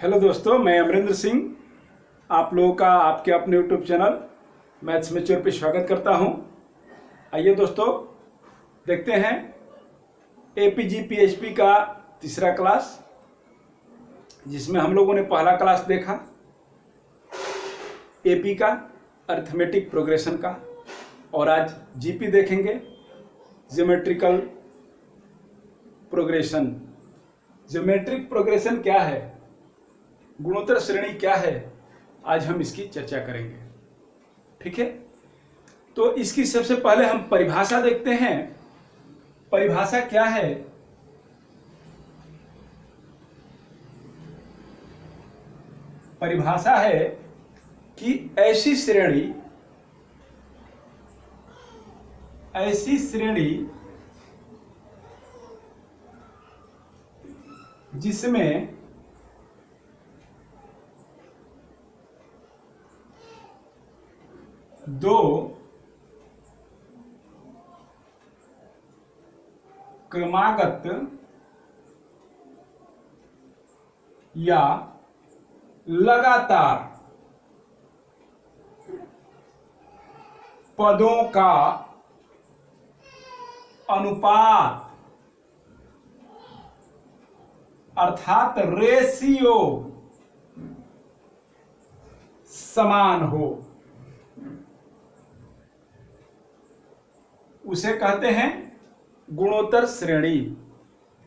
Hello दोस्तों, मैं अमरिंदर सिंह आप लोगों का आपके अपने यूट्यूब चैनल मैथ्स मैच्योर पे स्वागत करता हूं। आइए दोस्तों, देखते हैं एपीजी पीएचपी का तीसरा क्लास, जिसमें हम लोगों ने पहला क्लास देखा एपी का, अरिथमेटिक प्रोग्रेशन का, और आज जीपी देखेंगे, ज्योमेट्रिकल प्रोग्रेशन। ज्योमेट्रिक प्रोग्रेशन क्या है, गुणोत्तर श्रेणी क्या है, आज हम इसकी चर्चा करेंगे। ठीक है, तो इसकी सबसे पहले हम परिभाषा देखते हैं। परिभाषा क्या है? परिभाषा है कि ऐसी श्रेणी जिसमें दो क्रमागत या लगातार पदों का अनुपात अर्थात रेशियो समान हो, उसे कहते हैं गुणोत्तर श्रेणी।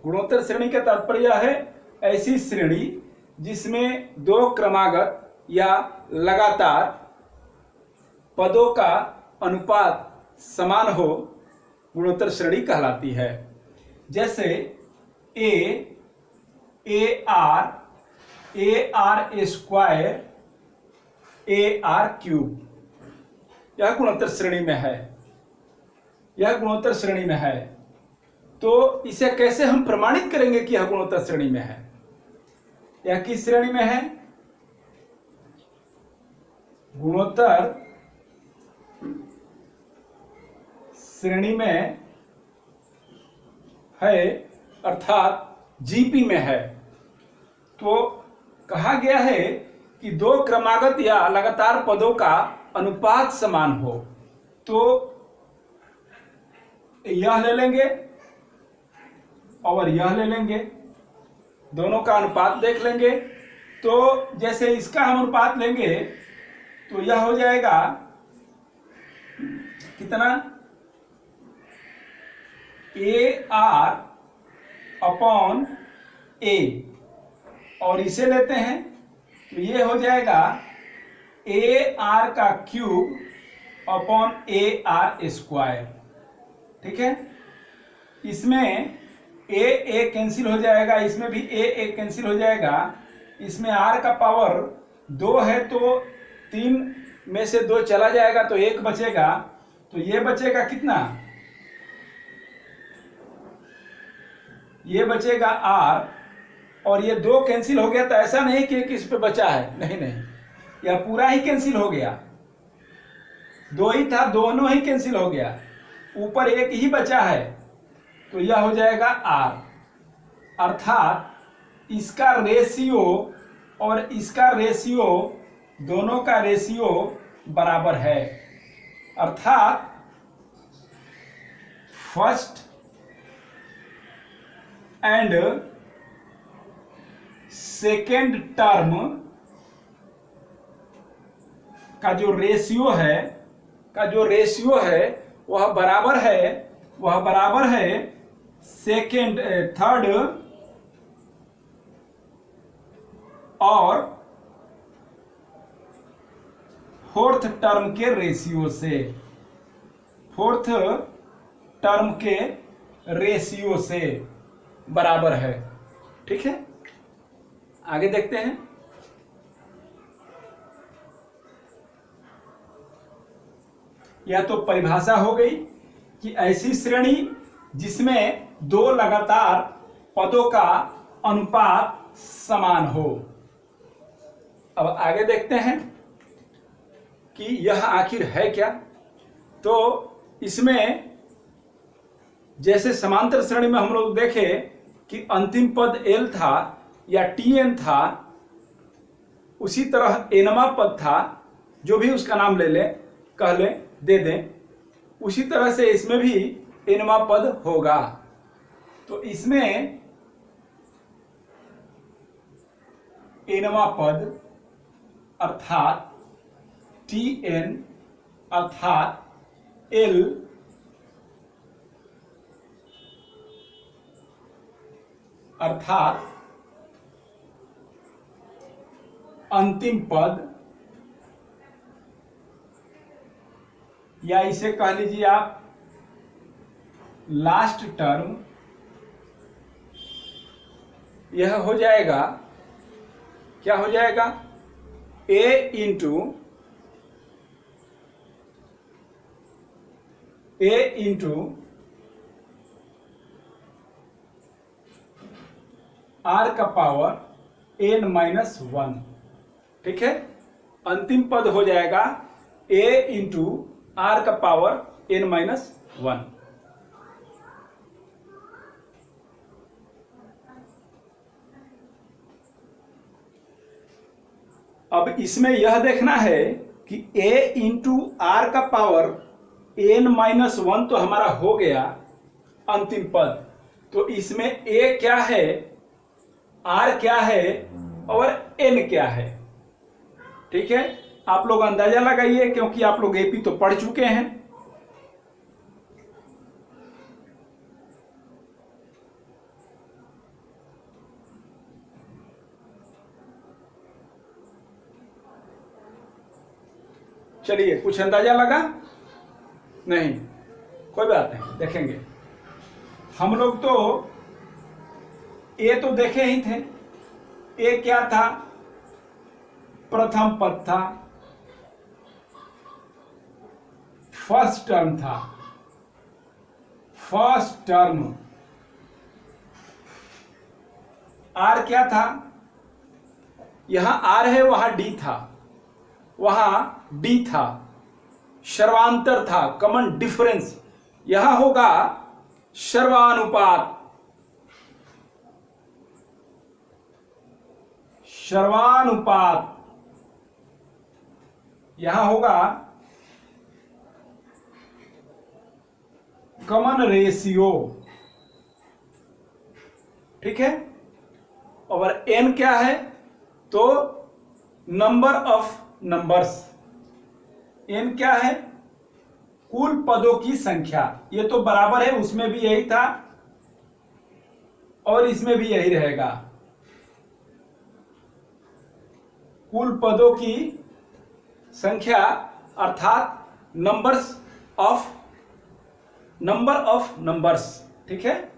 गुणोत्तर श्रेणी का तात्पर्य है ऐसी श्रेणी जिसमें दो क्रमागत या लगातार पदों का अनुपात समान हो, गुणोत्तर श्रेणी कहलाती है। जैसे आर स्क्वायर आर क्यूब, यह गुणोत्तर श्रेणी में है, यह गुणोत्तर श्रेणी में है। तो इसे कैसे हम प्रमाणित करेंगे कि यह गुणोत्तर श्रेणी में है? यह किस श्रेणी में है? गुणोत्तर श्रेणी में है, अर्थात जीपी में है। तो कहा गया है कि दो क्रमागत या लगातार पदों का अनुपात समान हो, तो यह ले लेंगे और यह ले लेंगे, दोनों का अनुपात देख लेंगे। तो जैसे इसका हम अनुपात लेंगे तो यह हो जाएगा कितना? AR अपॉन A, और इसे लेते हैं तो ये हो जाएगा AR का क्यूब अपॉन AR स्क्वायर। ठीक है, इसमें ए कैंसिल हो जाएगा, इसमें भी ए कैंसिल हो जाएगा। इसमें आर का पावर 2 है तो 3 में से 2 चला जाएगा तो 1 बचेगा। तो ये बचेगा कितना? ये बचेगा आर, और ये 2 कैंसिल हो गया। तो ऐसा नहीं कि किस पे बचा है, नहीं नहीं, यह पूरा ही कैंसिल हो गया। 2 ही था, दोनों ही कैंसिल हो गया, ऊपर 1 ही बचा है, तो यह हो जाएगा आर। अर्थात इसका रेशियो और इसका रेशियो, दोनों का रेशियो बराबर है। अर्थात फर्स्ट एंड सेकेंड टर्म का जो रेशियो है वह बराबर है सेकेंड, थर्ड और फोर्थ टर्म के रेशियो से, फोर्थ टर्म के रेशियो से बराबर है। ठीक है, आगे देखते हैं। यह तो परिभाषा हो गई कि ऐसी श्रेणी जिसमें दो लगातार पदों का अनुपात समान हो। अब आगे देखते हैं कि यह आखिर है क्या। तो इसमें जैसे समांतर श्रेणी में हम लोग देखे कि अंतिम पद L था या Tn था, उसी तरह एनवा पद था, जो भी उसका नाम ले ले, कह ले, दे दें, उसी तरह से इसमें भी एनवा पद होगा। तो इसमें एनवा पद अर्थात Tn अर्थात L अर्थात अंतिम पद, या इसे कह लीजिए आप लास्ट टर्म, यह हो जाएगा, क्या हो जाएगा, A इंटू R का पावर n-1। ठीक है, अंतिम पद हो जाएगा A इंटू R का पावर n-1। अब इसमें यह देखना है कि A इंटू R का पावर n-1 तो हमारा हो गया अंतिम पद। तो इसमें A क्या है, R क्या है और N क्या है। ठीक है, आप लोग अंदाजा लगाइए, क्योंकि आप लोग एपी तो पढ़ चुके हैं। चलिए, कुछ अंदाजा लगा? नहीं, कोई बात नहीं, देखेंगे। हम लोग तो ए तो देखे ही थे। ए क्या था, प्रथम पद था, फर्स्ट टर्म था, फर्स्ट टर्म। आर क्या था, यहां आर है, वहां डी था, वहां डी था, सर्वांतर था, कॉमन डिफरेंस। यहां होगा सर्वानुपात, सर्वानुपात। यहां होगा कॉमन रेशियो। ठीक है, और एन क्या है, तो नंबर ऑफ नंबर्स। एन क्या है, कुल पदों की संख्या। ये तो बराबर है, उसमें भी यही था और इसमें भी यही रहेगा, कुल पदों की संख्या अर्थात नंबर ऑफ नंबर्स। ठीक है,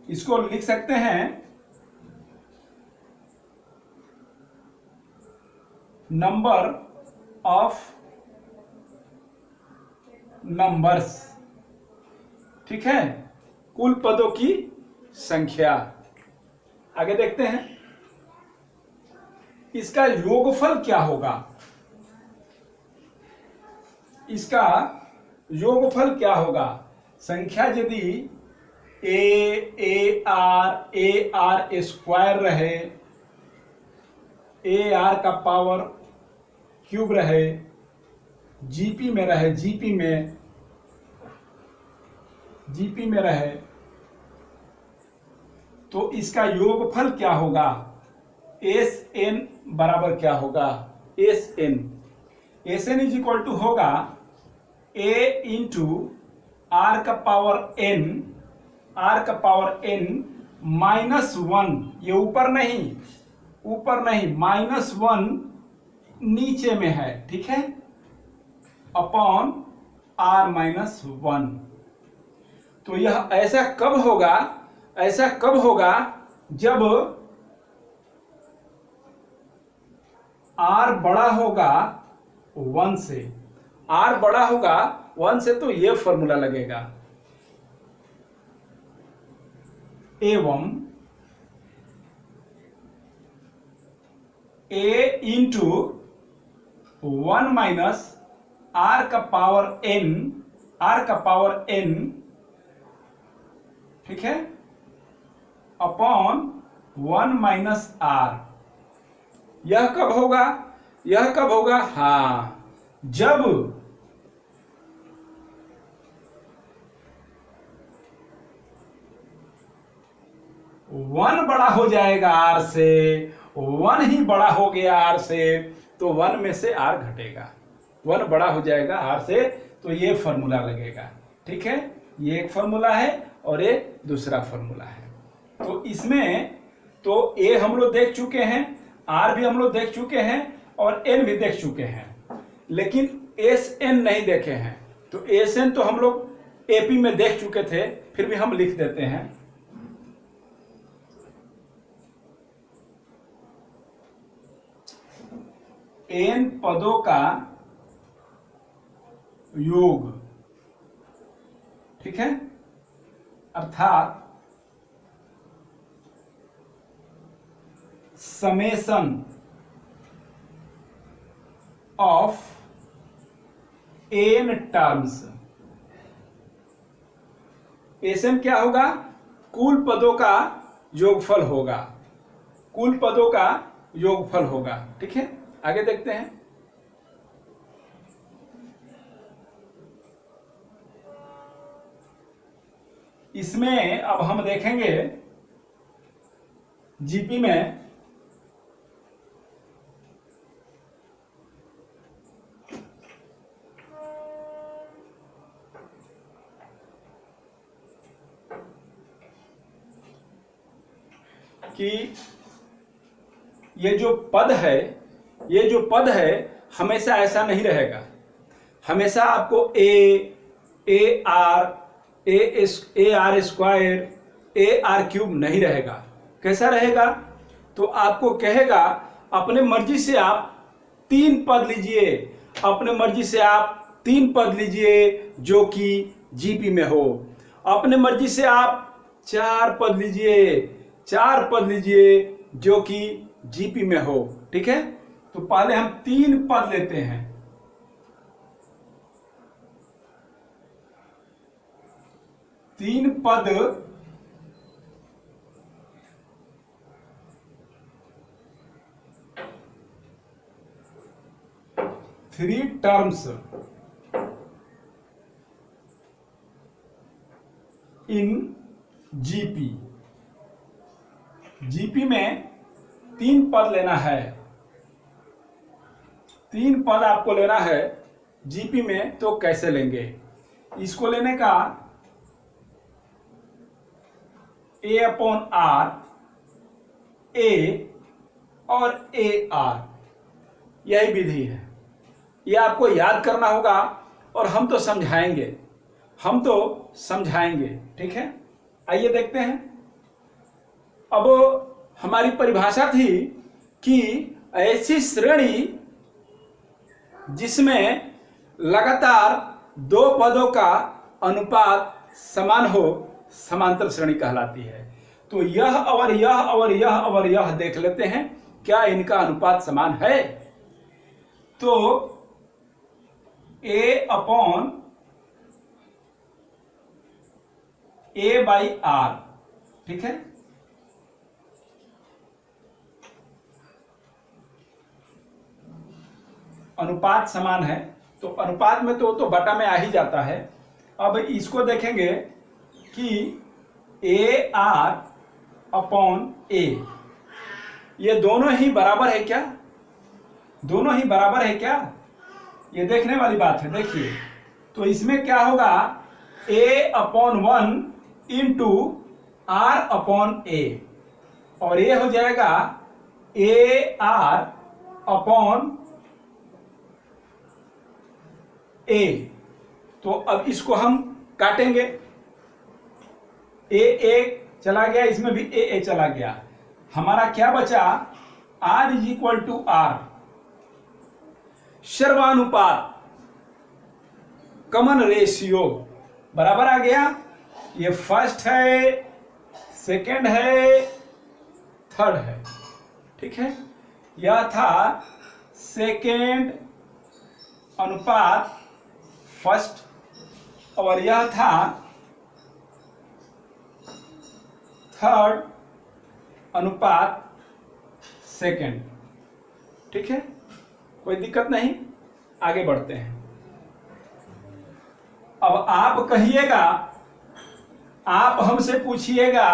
इसको लिख सकते हैं नंबर ऑफ नंबर्स। ठीक है, कुल पदों की संख्या। आगे देखते हैं, इसका योगफल क्या होगा। इसका योगफल क्या होगा, संख्या यदि ए आर स्क्वायर रहे, ए आर का पावर क्यूब रहे, जीपी में रहे, जीपी में रहे, तो इसका योगफल क्या होगा, एस एन बराबर क्या होगा, S N is equal to होगा ए इंटू आर का पावर एन -1। ये ऊपर नहीं, -1 नीचे में है। ठीक है, अपॉन r-1। तो यह ऐसा कब होगा, जब r बड़ा होगा 1 से। r बड़ा होगा 1 से, तो यह फॉर्मूला लगेगा, एवं a इंटू 1 माइनस r का पावर n, ठीक है, अपॉन 1 माइनस r। यह कब होगा, यह कब होगा, हाँ, जब वन बड़ा हो जाएगा आर से, वन ही बड़ा हो गया आर से, तो वन में से आर घटेगा, वन बड़ा हो जाएगा आर से, तो ये फॉर्मूला लगेगा। ठीक है, ये एक फॉर्मूला है और ये दूसरा फॉर्मूला है। तो इसमें तो ए हम लोग देख चुके हैं, आर भी हम लोग देख चुके हैं और एन भी देख चुके हैं, लेकिन एस एन नहीं देखे हैं। तो एस एन तो हम लोग एपी में देख चुके थे, फिर भी हम लिख देते हैं। एन पदों का योग, ठीक है, अर्थात summation of N terms. SM क्या होगा, कुल पदों का योगफल होगा, कुल पदों का योगफल होगा। ठीक है, आगे देखते हैं। इसमें अब हम देखेंगे जीपी में कि ये जो पद है, ये जो पद है हमेशा ऐसा नहीं रहेगा। हमेशा आपको ए आर स्क्वायर, ए आर क्यूब नहीं रहेगा। कैसा रहेगा, तो आपको कहेगा अपने मर्जी से आप 3 पद लीजिए, अपने मर्जी से आप 3 पद लीजिए जो कि जीपी में हो, अपने मर्जी से आप 4 पद लीजिए, 4 पद लीजिए जो कि जीपी में हो। ठीक है, तो पहले हम 3 पद लेते हैं। तीन पद three terms in GP. GP में 3 पद लेना है, 3 पद आपको लेना है जीपी में। तो कैसे लेंगे, इसको लेने का ए अपॉन आर, ए और ए आर, यही विधि है। ये आपको याद करना होगा और हम तो समझाएंगे, हम तो समझाएंगे। ठीक है, आइए देखते हैं। अब हमारी परिभाषा थी कि ऐसी श्रेणी जिसमें लगातार 2 पदों का अनुपात समान हो, समांतर श्रेणी कहलाती है। तो यह और यह और यह और यह देख लेते हैं क्या इनका अनुपात समान है। तो ए अपॉन ए बाई आर, ठीक है, अनुपात समान है। तो अनुपात में तो बटा में आ ही जाता है। अब इसको देखेंगे कि ए आर अपॉन ए, ये दोनों ही बराबर है क्या, दोनों ही बराबर है क्या, ये देखने वाली बात है। देखिए, तो इसमें क्या होगा, ए अपॉन 1 इंटू आर अपॉन ए, और ये हो जाएगा ए आर अपॉन ए। तो अब इसको हम काटेंगे, ए चला गया, इसमें भी ए चला गया, हमारा क्या बचा, R is equal to R. सर्वानुपात, कॉमन रेशियो बराबर आ गया। ये फर्स्ट है, सेकंड है, थर्ड है। ठीक है, यह था सेकंड अनुपात फर्स्ट, और यह था थर्ड अनुपात सेकंड। ठीक है, कोई दिक्कत नहीं, आगे बढ़ते हैं। अब आप कहिएगा, आप हमसे पूछिएगा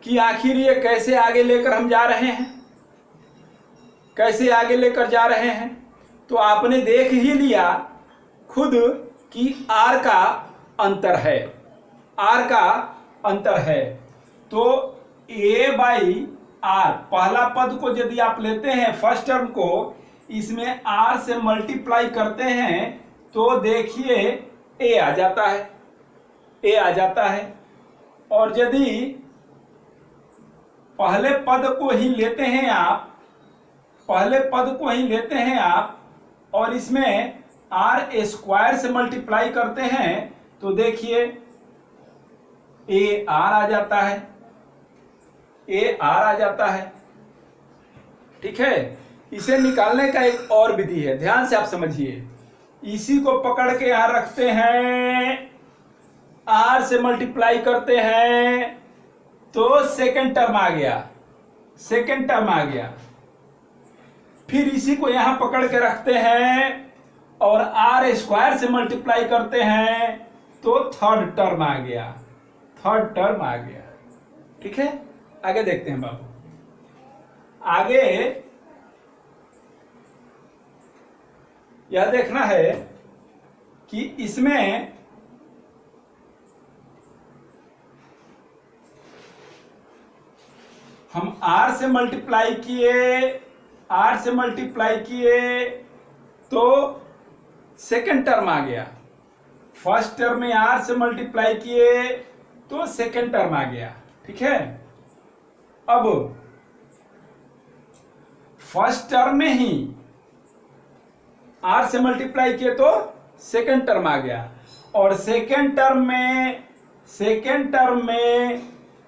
कि आखिर ये कैसे आगे लेकर हम जा रहे हैं, कैसे आगे लेकर जा रहे हैं। तो आपने देख ही लिया खुद कि आर का अंतर है, आर का अंतर है। तो ए बाई आर, पहला पद को यदि आप लेते हैं फर्स्ट टर्म को, इसमें आर से मल्टीप्लाई करते हैं तो देखिए ए आ जाता है, ए आ जाता है। और यदि पहले पद को ही लेते हैं आप, पहले पद को ही लेते हैं आप और इसमें आर स्क्वायर से मल्टीप्लाई करते हैं तो देखिए ए आर आ जाता है, ए आर आ जाता है। ठीक है, इसे निकालने का एक और विधि है, ध्यान से आप समझिए। इसी को पकड़ के यहां रखते हैं, आर से मल्टीप्लाई करते हैं तो सेकेंड टर्म आ गया, सेकेंड टर्म आ गया। फिर इसी को यहां पकड़ के रखते हैं और आर स्क्वायर से मल्टीप्लाई करते हैं तो थर्ड टर्म आ गया, थर्ड टर्म आ गया। ठीक है, आगे देखते हैं बाबू। आगे यह देखना है कि इसमें हम आर से मल्टीप्लाई किए, आर से मल्टीप्लाई किए तो सेकेंड टर्म आ गया। फर्स्ट टर्म में आर से मल्टीप्लाई किए तो सेकेंड टर्म आ गया। ठीक है, अब फर्स्ट टर्म में ही आर से मल्टीप्लाई किए तो सेकेंड टर्म आ गया और सेकेंड टर्म में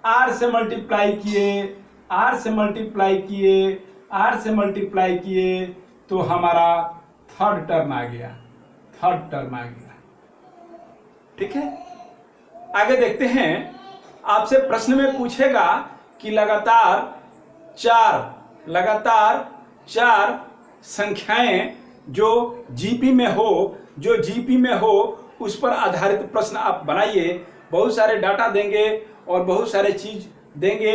आर से मल्टीप्लाई किए, आर से मल्टीप्लाई किए, आर से मल्टीप्लाई किए तो हमारा थर्ड टर्म आ गया, थर्ड टर्म आ गया। ठीक है, आगे देखते हैं। आपसे प्रश्न में पूछेगा कि लगातार चार संख्याएं जो जीपी में हो, उस पर आधारित प्रश्न आप बनाइए। बहुत सारे डाटा देंगे और बहुत सारे चीज देंगे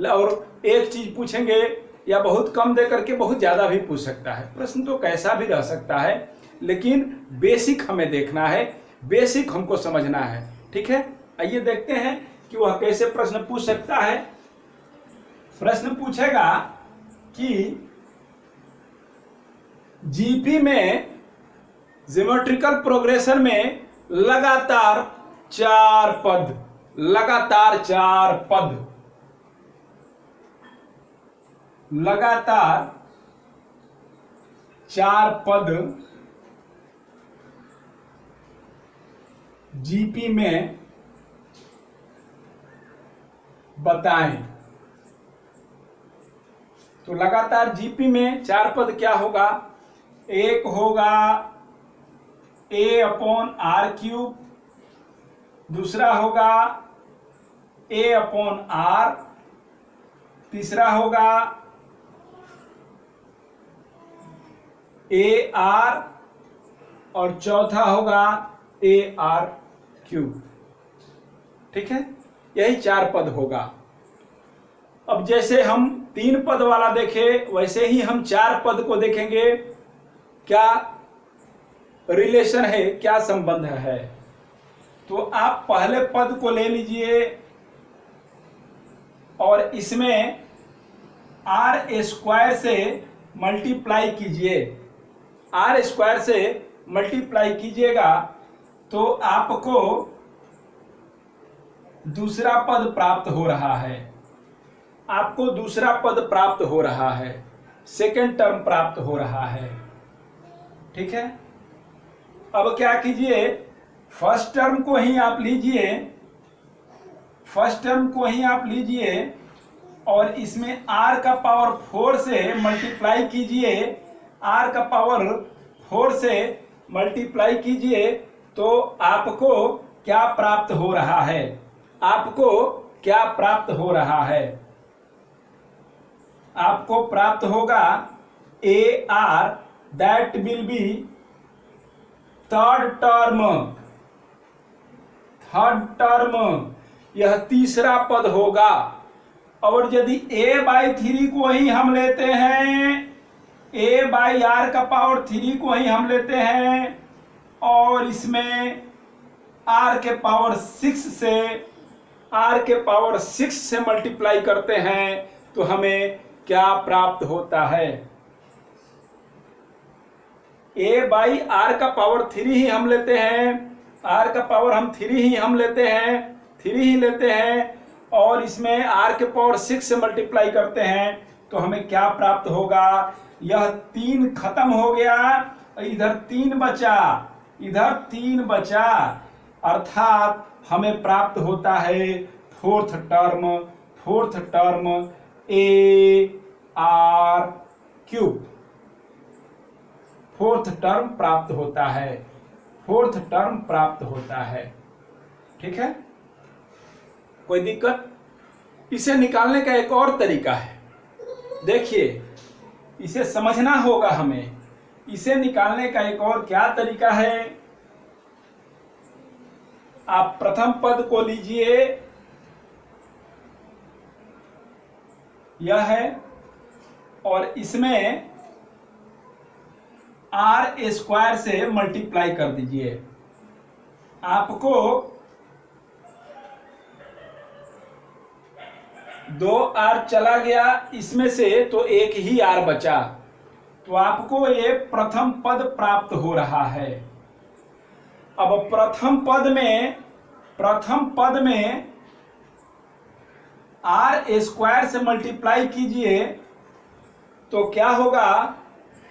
और एक चीज पूछेंगे या बहुत कम दे करके बहुत ज्यादा भी पूछ सकता है। प्रश्न तो कैसा भी रह सकता है, लेकिन बेसिक हमें देखना है, बेसिक हमको समझना है। ठीक है, आइए देखते हैं कि वह कैसे प्रश्न पूछ सकता है। प्रश्न पूछेगा कि जीपी में ज्योमेट्रिकल प्रोग्रेशन में लगातार चार पद जीपी में बताएं। तो लगातार जीपी में चार पद क्या होगा? एक होगा ए अपॉन आर क्यूब, दूसरा होगा ए अपॉन आर, तीसरा होगा ए आर और चौथा होगा ए आर क्यूब। ठीक है, यही चार पद होगा। अब जैसे हम तीन पद वाला देखे वैसे ही हम चार पद को देखेंगे, क्या रिलेशन है, क्या संबंध है। तो आप पहले पद को ले लीजिए और इसमें आर स्क्वायर से मल्टीप्लाई कीजिए, आर स्क्वायर से मल्टीप्लाई कीजिएगा तो आपको दूसरा पद प्राप्त हो रहा है, आपको दूसरा पद प्राप्त हो रहा है, सेकेंड टर्म प्राप्त हो रहा है। ठीक है, अब क्या कीजिए, फर्स्ट टर्म को ही आप लीजिए, फर्स्ट टर्म को ही आप लीजिए और इसमें r का पावर 4 से मल्टीप्लाई कीजिए, r का पावर 4 से मल्टीप्लाई कीजिए तो आपको क्या प्राप्त हो रहा है, आपको क्या प्राप्त हो रहा है, आपको प्राप्त होगा A R, that will be third term. Third term यह तीसरा पद होगा। और यदि a बाई 3 को ही हम लेते हैं, a बाई आर का पावर 3 को ही हम लेते हैं और इसमें r के पावर 6 से मल्टीप्लाई करते हैं तो हमें क्या प्राप्त होता है? a बाई आर का पावर 3 ही हम लेते हैं, r का पावर हम 3 ही लेते हैं और इसमें r के पावर 6 से मल्टीप्लाई करते हैं तो हमें क्या प्राप्त होगा? यह 3 खत्म हो गया, इधर 3 बचा, अर्थात हमें प्राप्त होता है फोर्थ टर्म ए आर क्यूब। फोर्थ टर्म प्राप्त होता है। ठीक है, कोई दिक्कत? इसे निकालने का एक और तरीका है, देखिए इसे समझना होगा हमें। इसे निकालने का एक और क्या तरीका है? आप प्रथम पद को लीजिए, यह है, और इसमें आर स्क्वायर से मल्टीप्लाई कर दीजिए। आपको 2r चला गया इसमें से तो एक ही r बचा, तो आपको ये प्रथम पद प्राप्त हो रहा है। अब प्रथम पद में r स्क्वायर से मल्टीप्लाई कीजिए तो क्या होगा?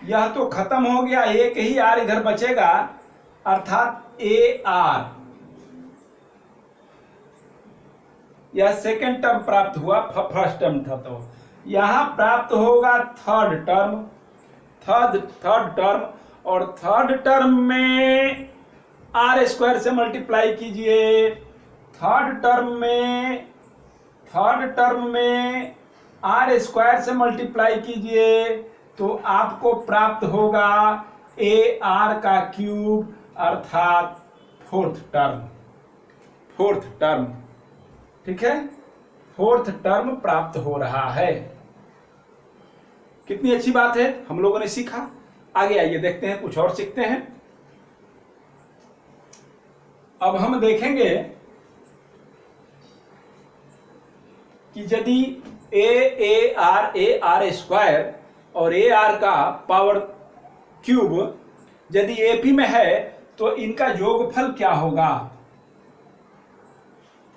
यह तो खत्म हो गया, एक ही r इधर बचेगा, अर्थात ए आर। यह सेकेंड टर्म प्राप्त हुआ, फर्स्ट टर्म था, तो यहां प्राप्त होगा थर्ड टर्म। और थर्ड टर्म में आर स्क्वायर से मल्टीप्लाई कीजिए। थर्ड टर्म में आर स्क्वायर से मल्टीप्लाई कीजिए तो आपको प्राप्त होगा ए आर का क्यूब, अर्थात फोर्थ टर्म। ठीक है, फोर्थ टर्म प्राप्त हो रहा है। कितनी अच्छी बात है, हम लोगों ने सीखा। आगे आइए देखते हैं, कुछ और सीखते हैं। अब हम देखेंगे कि यदि ए आर स्क्वायर और ए आर का पावर क्यूब यदि एपी में है तो इनका योगफल क्या होगा?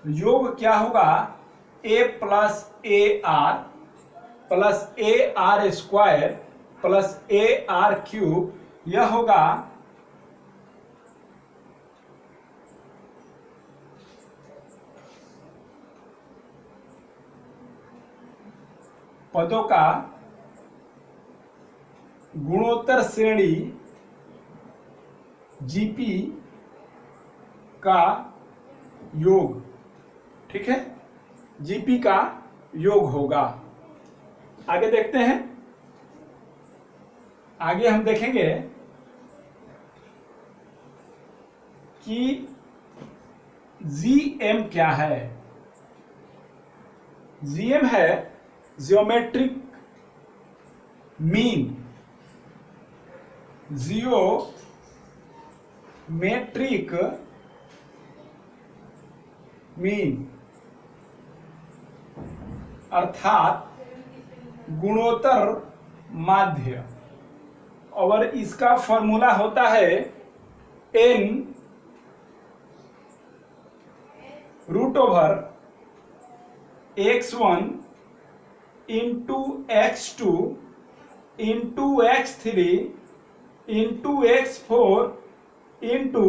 योग क्या होगा? A plus A R square plus A R cube, यह होगा पदों का गुणोत्तर श्रेणी जीपी का योग। ठीक है, जीपी का योग होगा। आगे देखते हैं। आगे हम देखेंगे कि जीएम क्या है। जीएम है जियोमेट्रिक मीन। जियोमेट्रिक मीन अर्थात गुणोत्तर माध्य, और इसका फॉर्मूला होता है n √ x1 into x2 into x3 into x4 into ...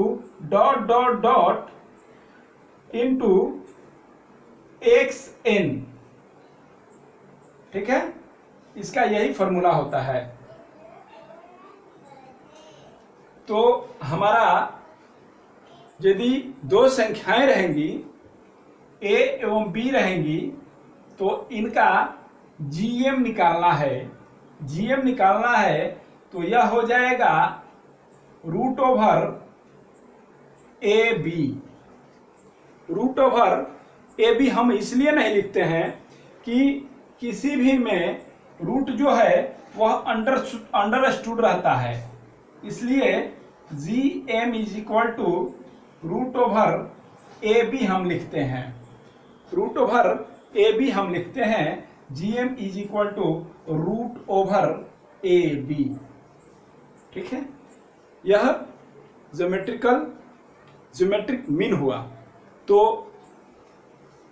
into xn। ठीक है, इसका यही फॉर्मूला होता है। तो हमारा यदि दो संख्याएं रहेंगी a एवं b रहेंगी तो इनका जीएम निकालना है। GM निकालना है तो यह हो जाएगा root over AB। Root over AB हम इसलिए नहीं लिखते हैं कि किसी भी में रूट जो है वह अंडरस्टूड रहता है, इसलिए GM is equal to root over AB हम लिखते हैं। रूट ओवर AB हम लिखते हैं, GM is equal to root over AB। ठीक है, यह ज्योमेट्रिक मीन हुआ। तो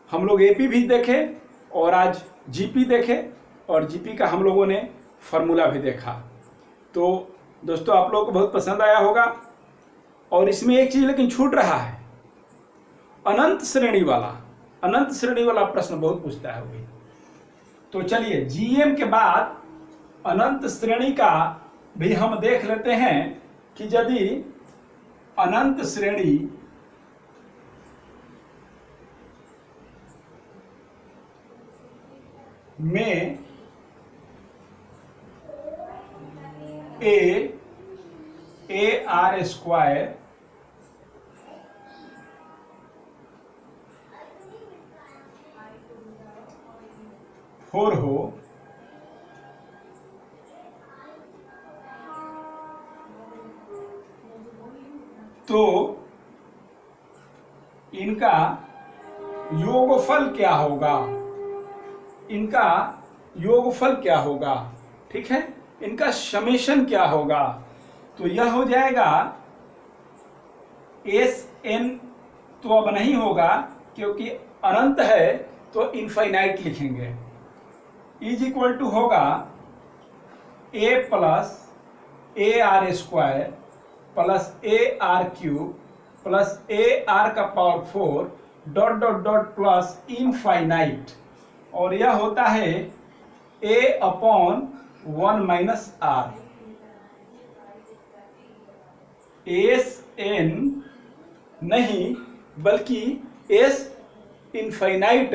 हम लोग AP भी देखे और आज GP देखे और GP का हम लोगों ने फॉर्मूला भी देखा। तो दोस्तों आप लोगों को बहुत पसंद आया होगा। और इसमें एक चीज लेकिन छूट रहा है, अनंत श्रेणी वाला प्रश्न बहुत पूछता है वही। तो चलिए GM के बाद अनंत श्रेणी का भी हम देख लेते हैं कि यदि अनंत श्रेणी में AR स्क्वायर फोर हो तो इनका योगफल क्या होगा, ठीक है, इनका समेशन क्या होगा। तो यह हो जाएगा SN, तो अब नहीं होगा क्योंकि अनंत है तो इनफाइनाइट लिखेंगे, इज इक्वल टू होगा A plus AR square plus AR cube plus AR का power 4 dot dot dot plus infinite, और यह होता है A upon 1 minus R। SN नहीं बल्कि S infinite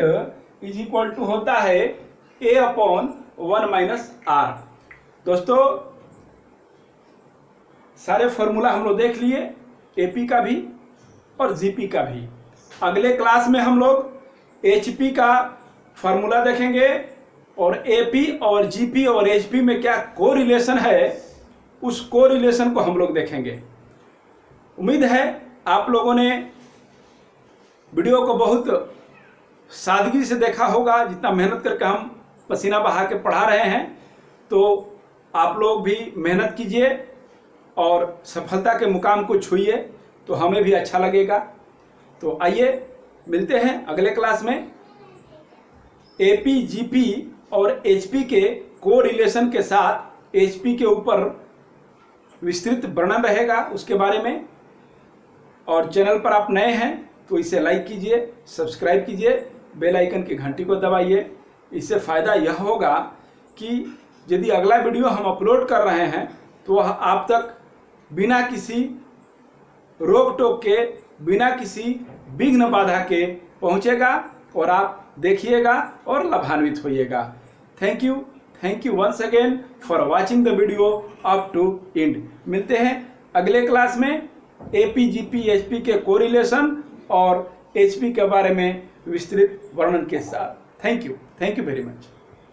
is equal to होता है A अपॉन 1 माइनस R। दोस्तों सारे फॉर्मूला हम लोग देख लिए, AP का भी और GP का भी। अगले क्लास में हम लोग HP का फॉर्मूला देखेंगे और AP और GP और HP में क्या कोरिलेशन है, उस कोरिलेशन को हम लोग देखेंगे। उम्मीद है आप लोगों ने वीडियो को बहुत सादगी से देखा होगा, जितना मेहनत करके हम पसीना बहा के पढ़ा रहे हैं। तो आप लोग भी मेहनत कीजिए और सफलता के मुकाम को छूइए तो हमें भी अच्छा लगेगा। तो आइए मिलते हैं अगले क्लास में। AP, GP और HP के कोरिलेशन के साथ HP के ऊपर विस्तृत वर्णन रहेगा उसके बारे में। और चैनल पर आप नए हैं तो इसे लाइक कीजिए, सब्सक्राइब कीजिए, बेल आइकन की घंटी को दबाइए। इससे फ़ायदा यह होगा कि यदि अगला वीडियो हम अपलोड कर रहे हैं तो वह आप तक बिना किसी रोक टोक के, बिना किसी विघ्न बाधा के पहुंचेगा और आप देखिएगा और लाभान्वित होइएगा। Thank you once again for watching the video up to end. मिलते हैं अगले क्लास में AP, GP, HP के कोरिलेशन और HP के बारे में विस्तृत वर्णन के साथ। Thank you very much.